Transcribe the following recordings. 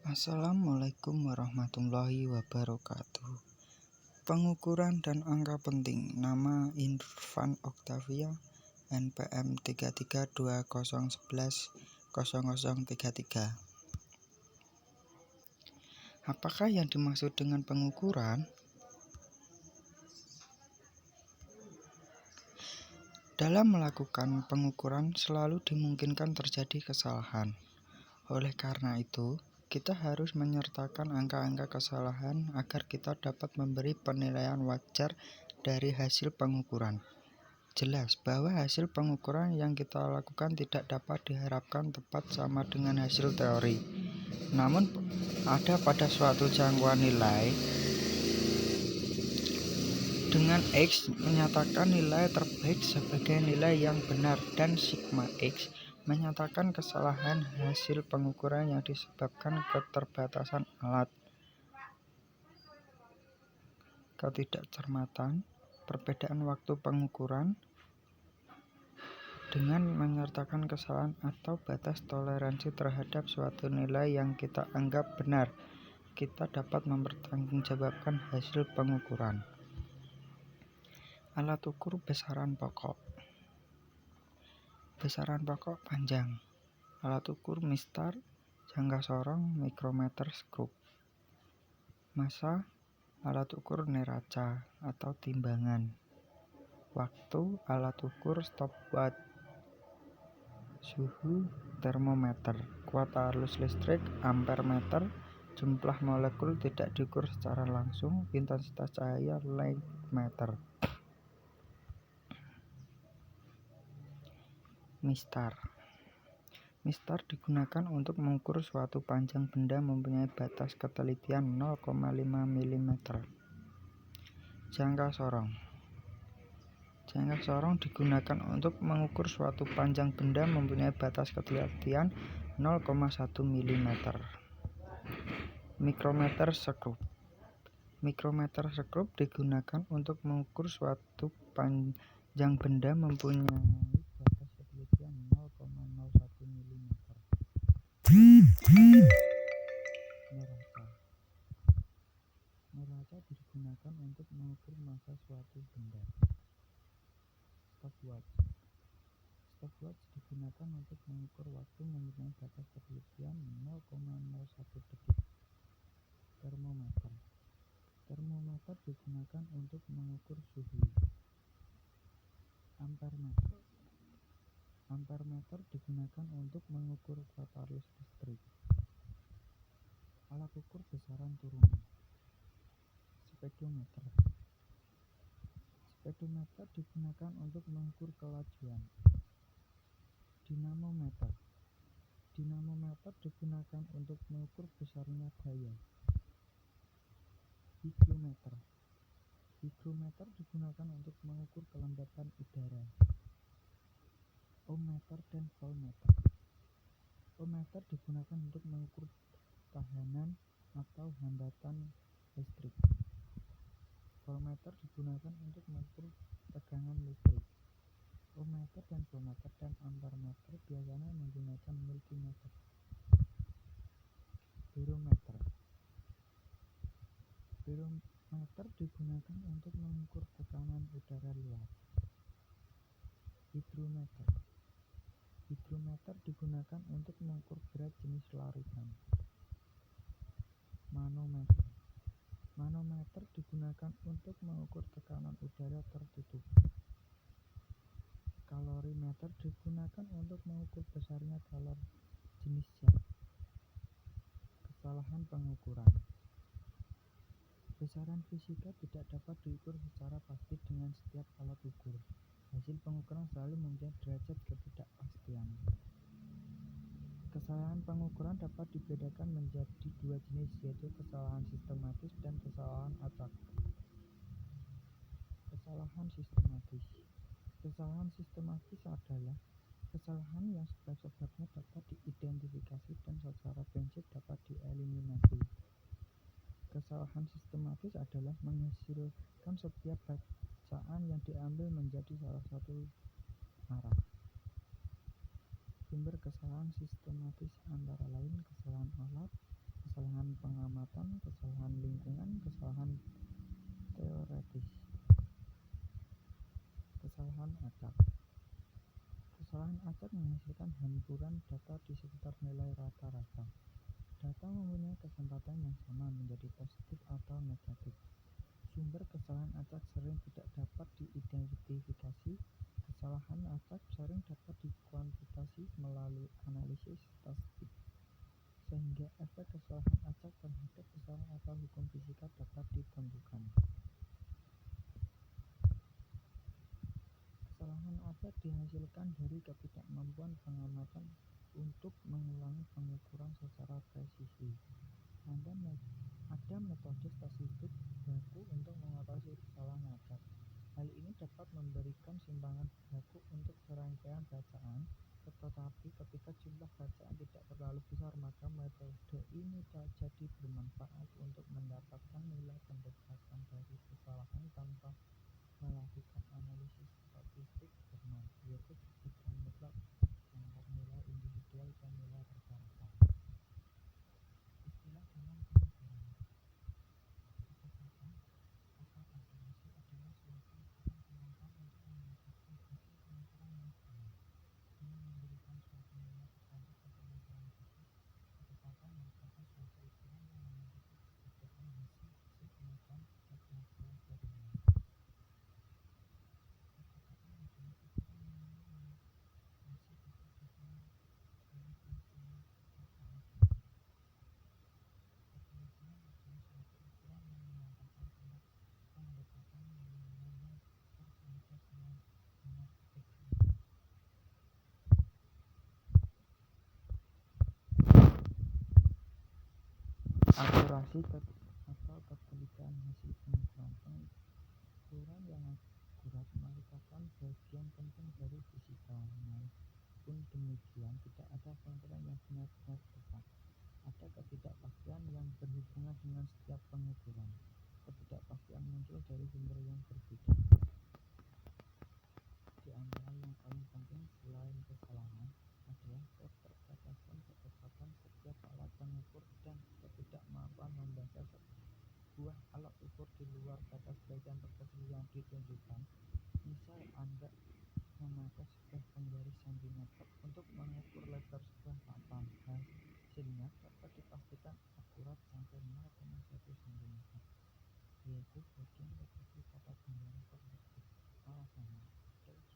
Assalamualaikum warahmatullahi wabarakatuh. Pengukuran dan angka penting. Nama Irfan Octavia, NPM 3320110033. Apakah yang dimaksud dengan pengukuran? Dalam melakukan pengukuran selalu dimungkinkan terjadi kesalahan. Oleh karena itu, kita harus menyertakan angka-angka kesalahan agar kita dapat memberi penilaian wajar dari hasil pengukuran. Jelas bahwa hasil pengukuran yang kita lakukan tidak dapat diharapkan tepat sama dengan hasil teori. Namun, ada pada suatu jangkauan nilai dengan X menyatakan nilai terbaik sebagai nilai yang benar dan sigma X menyatakan kesalahan hasil pengukuran yang disebabkan keterbatasan alat, ketidakcermatan, perbedaan waktu pengukuran. Dengan menyertakan kesalahan atau batas toleransi terhadap suatu nilai yang kita anggap benar, kita dapat mempertanggungjawabkan hasil pengukuran. Alat ukur besaran pokok. Besaran pokok panjang. Alat ukur mistar, jangka sorong, mikrometer, skrup. Massa, alat ukur neraca atau timbangan. Waktu, alat ukur stopwatch. Suhu, termometer. Kuat arus listrik, ampere meter. Jumlah molekul tidak diukur secara langsung. Intensitas cahaya, light meter. Mistar. Mistar digunakan untuk mengukur suatu panjang benda mempunyai batas ketelitian 0,5 mm. Jangka sorong. Jangka sorong digunakan untuk mengukur suatu panjang benda mempunyai batas ketelitian 0,1 mm. Mikrometer skrup. Mikrometer skrup digunakan untuk mengukur suatu panjang benda mempunyai batas ketelitian 0,01 mm. Neraca. Neraca digunakan untuk mengukur massa suatu benda. Stopwatch. Stopwatch digunakan untuk mengukur waktu mempunyai batas ketelitian 0,01 detik. Termometer. Termometer digunakan untuk mengukur suhu. Ampere meter. Ampere meter digunakan untuk mengukur kuat arus listrik. Alat ukur besaran turunan. Speedometer. Speedometer digunakan untuk mengukur kelajuan. Dinamometer. Dinamometer digunakan untuk mengukur besarnya daya. Hygrometer. Hygrometer digunakan untuk mengukur kelembapan udara. Ohmmeter dan voltmeter. Ohmmeter digunakan untuk mengukur tahanan atau hambatan listrik. Voltmeter digunakan untuk mengukur tegangan listrik. Ohmmeter dan voltmeter dan ampermeter biasanya menggunakan multimeter. Barometer. Barometer digunakan untuk mengukur tekanan udara luar. Hidrometer. Hidrometer digunakan untuk mengukur berat jenis larutan. Manometer. Manometer digunakan untuk mengukur tekanan udara tertutup. Kalorimeter digunakan untuk mengukur besarnya kalori jenis zat. Kesalahan pengukuran. Besaran fisika tidak dapat diukur secara pasti dengan setiap alat ukur. Hasil pengukuran selalu mempunyai derajat ketidakpastian. Kesalahan pengukuran dapat dibedakan menjadi dua jenis, yaitu kesalahan sistematis dan kesalahan acak. Kesalahan sistematis. Kesalahan sistematis adalah kesalahan yang sebab-sebabnya dapat diidentifikasi dan secara prinsip dapat dieliminasi. Kesalahan sistematis adalah menghasilkan setiap bacaan yang diambil menjadi salah satu arah. Sumber kesalahan sistematis antara lain kesalahan alat, membangun pengamatan kesalahan lingkungan. Kesalahan teoretis. Kesalahan acak. Kesalahan acak menghasilkan hamburan data di sekitar nilai rata-rata. Data mempunyai kesempatan yang sama menjadi positif atau negatif. Sumber kesalahan acak sering tidak dapat diidentifikasi. Kesalahan acak sering dapat dikuantitasi melalui analisis statistik, sehingga efek kesalahan acak terhadap kesalahan atau hukum fisika dapat ditentukan. Kesalahan acak dihasilkan dari ketidakmampuan pengamatan untuk mengulangi pengukuran secara presisi. Ada metode statistik baku untuk mengatasi kesalahan acak. Hal ini dapat memberikan simpangan baku untuk serangkaian bacaan, tetapi ketika jumlah bacaan tidak terlalu besar, maka metode ini jadi bermanfaat untuk mendapatkan nilai pendekatan dari kesalahan tanpa melakukan analisis statistik Berman, yaitu perbedaan mutlak antar nilai individual dan nilai rata-rata. Istilah dalam pengukuran. Ketepatan atau akurasi adalah suatu ukuran kemampuan untuk mendapatkan hasil pengukuran yang benar. Ini memberikan suatu nilai tertentu pada pengukuran tersebut. Ketepatan merupakan suatu ukuran yang memiliki perbedaan hasil pengukuran pada pengukuran sebelumnya. Ketepatan adalah ukuran minimal hasil perbedaan dari hasil rata-rata. Ketelitian adalah suatu ukuran yang menyatakan tingkat pendekatan minimal yang persentase yang benar efektif. Akurasi atau ketelitian hasil pengukuran. Pengukuran yang akurat merupakan bagian penting dari fisika. Namun demikian, tidak ada pengukuran yang benar-benar tepat. Ada ketidakpastian yang berhubungan dengan setiap pengukuran. Ketidakpastian muncul dari sumber yang berbeda. Di antara yang paling penting selain kesalahan adalah keterbatasan ketepatan setiap alat pengukur dan ketidakmampuan membaca sebuah alat ukur di luar batas bagian terkecil yang ditunjukkan. Misal, Anda memakai sebuah penggaris cm untuk mengukur lebar sebuah papan. Hasilnya dapat dipastikan akurat sampai 0,1 cm, yaitu bagian kecil pada penggaris tersebut. Alasannya,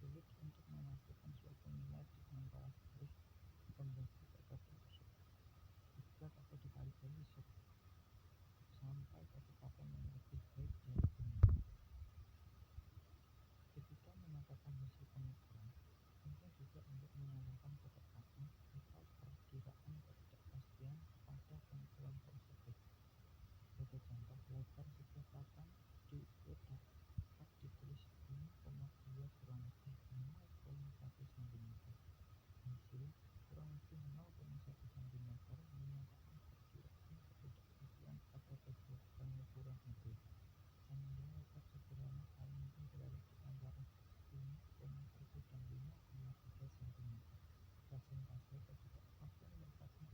sulit untuk memastikan suatu nilai di antara garis pembagi terkecil tersebut atau dikali-kali sampai ketepatan yang lebih baik dari ini. Ketika menyatakan hasil pengukuran, penting juga untuk menyatakan ketepatan atau perkiraan ketidakpastian pada pengukuran tersebut. Sebagai contoh, lebar sebuah papan diukur dapat ditulis 5,2 kurang lebih 0,1 cm. Hasil kurang lebih 0,1 cm menyatakan perkiraan ketidakpastian pada pengukuran itu. Sehingga lebar sederhana paling mungkin berada di antara 5,1 dan 5,3 cm. Persentase ketidakpastian merupakan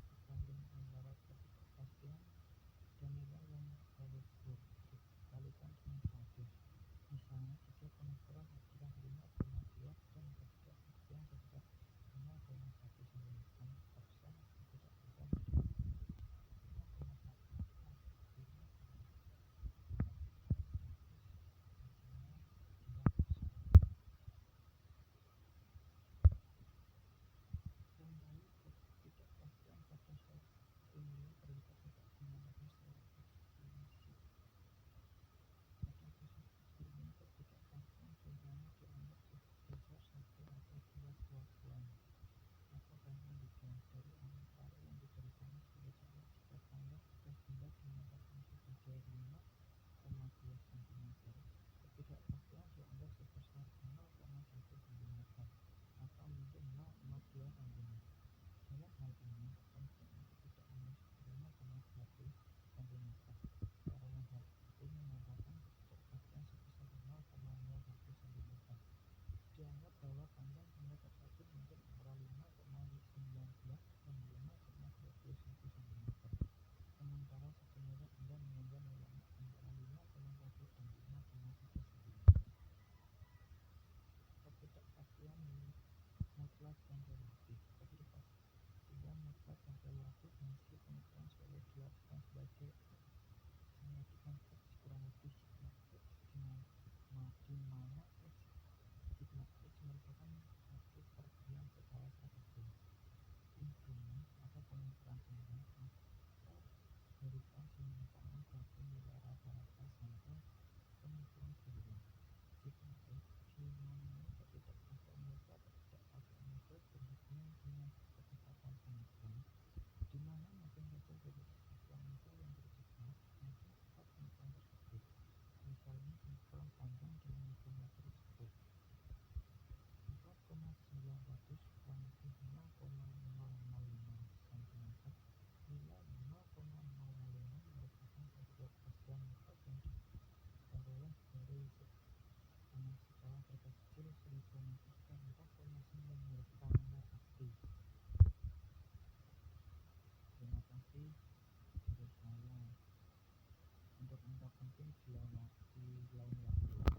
kita penting dilewati lain waktu.